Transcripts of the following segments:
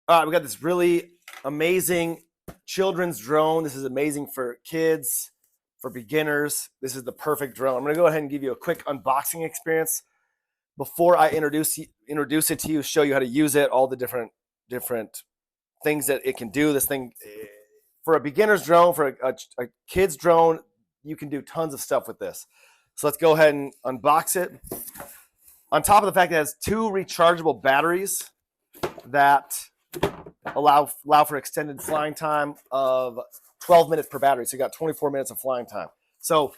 All right, we got this really amazing children's drone. This is amazing for kids, for beginners. This is the perfect drone. I'm going to go ahead and give you a quick unboxing experience before I introduce it to you, show you how to use it, all the different things that it can do. This thing, for a beginner's drone, for a kid's drone, you can do tons of stuff with this. So let's go ahead and unbox it. On top of the fact that it has 2 rechargeable batteries that allow for extended flying time of 12 minutes per battery. So you got 24 minutes of flying time. So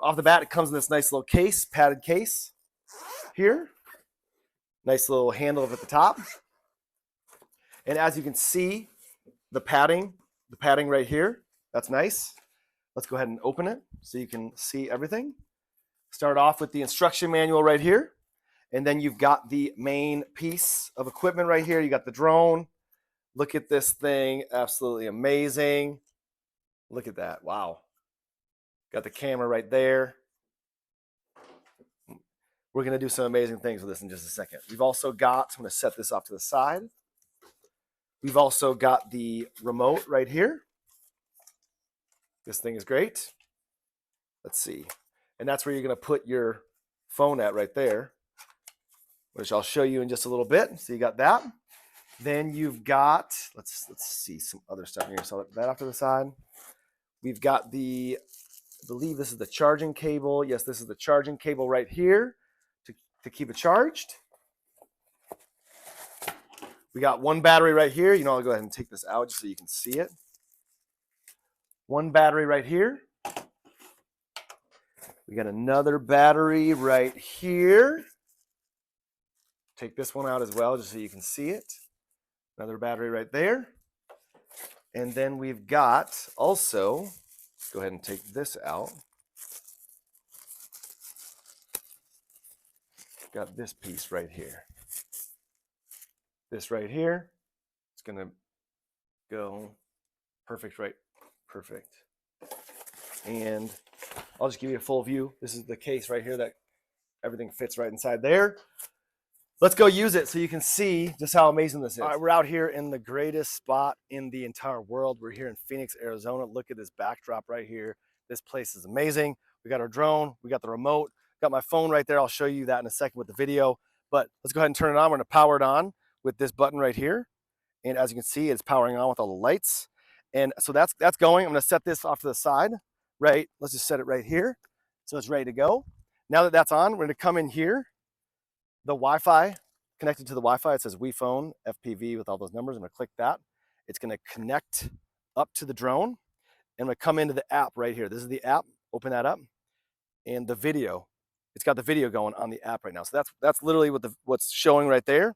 off the bat, it comes in this nice little case, padded case here. Nice little handle up at the top. And as you can see, the padding right here, that's nice. Let's go ahead and open it so you can see everything. Start off with the instruction manual right here. And then you've got the main piece of equipment right here. You got the drone. Look at this thing, absolutely amazing. Look at that, wow. Got the camera right there. We're gonna do some amazing things with this in just a second. We've also got, I'm gonna set this off to the side. We've also got the remote right here. This thing is great. Let's see. And that's where you're gonna put your phone at right there, which I'll show you in just a little bit. So you got that. Then you've got, let's see some other stuff here. So that off to the side. We've got I believe this is the charging cable. Yes, this is the charging cable right here to keep it charged. We got 1 battery right here. You know, I'll go ahead and take this out just so you can see it. 1 battery right here. We got another battery right here. Take this one out as well just so you can see it. Another battery right there. And then we've got also, let's go ahead and take this out. Got this piece right here. This right here, it's gonna go perfect, right? Perfect. And I'll just give you a full view. This is the case right here that everything fits right inside there. Let's go use it so you can see just how amazing this is. All right, we're out here in the greatest spot in the entire world. We're here in Phoenix, Arizona. Look at this backdrop right here. This place is amazing. We got our drone, we got the remote, got my phone right there. I'll show you that in a second with the video, but let's go ahead and turn it on. We're gonna power it on with this button right here. And as you can see, it's powering on with all the lights. And so that's going. I'm gonna set this off to the side, right? Let's just set it right here. So it's ready to go. Now that that's on, we're gonna come in here. The Wi-Fi, connected to the Wi-Fi, it says WeFone, FPV with all those numbers. I'm gonna click that. It's gonna connect up to the drone. And I'm gonna come into the app right here. This is the app, open that up. And the video, it's got the video going on the app right now. So that's literally what's showing right there.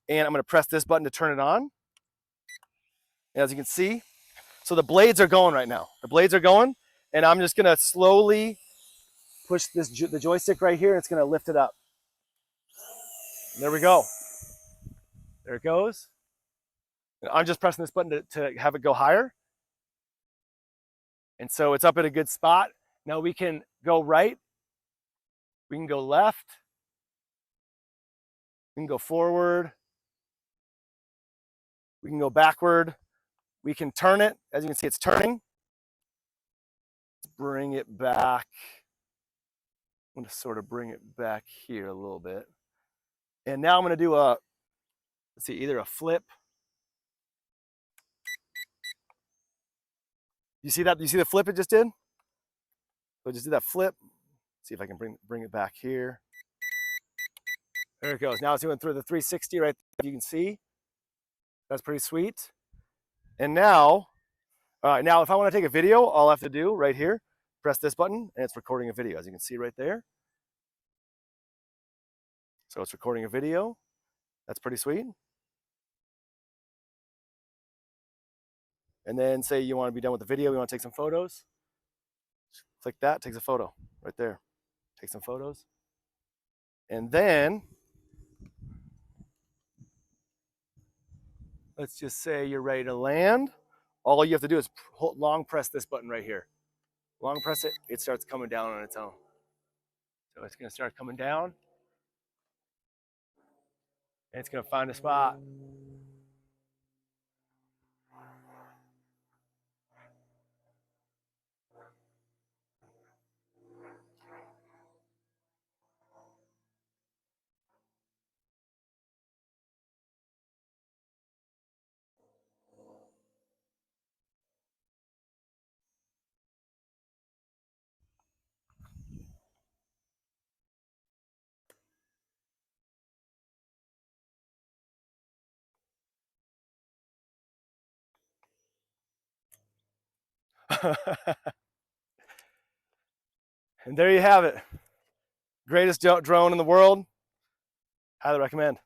And I'm gonna press this button to turn it on. And as you can see, so the blades are going right now. The blades are going, and I'm just gonna slowly push the joystick right here, and it's gonna lift it up. And there we go. There it goes. And I'm just pressing this button to have it go higher. And so it's up at a good spot. Now we can go right. We can go left. We can go forward. We can go backward. We can turn it. As you can see, it's turning. Let's bring it back. I'm going to sort of bring it back here a little bit. And now I'm going to do let's see, either a flip. You see that? You see the flip it just did? So just do that flip. See if I can bring it back here. There it goes. Now it's doing through the 360 right there. You can see. That's pretty sweet. And now, all right, now if I want to take a video, all I have to do right here, press this button, and it's recording a video, as you can see right there. So it's recording a video. That's pretty sweet. And then say you want to be done with the video, you want to take some photos. Click that, takes a photo right there. Take some photos. And then, let's just say you're ready to land. All you have to do is long press this button right here. Long press it, it starts coming down on its own. So it's gonna start coming down. And it's gonna find a spot. And there you have it. Greatest drone in the world. Highly recommend.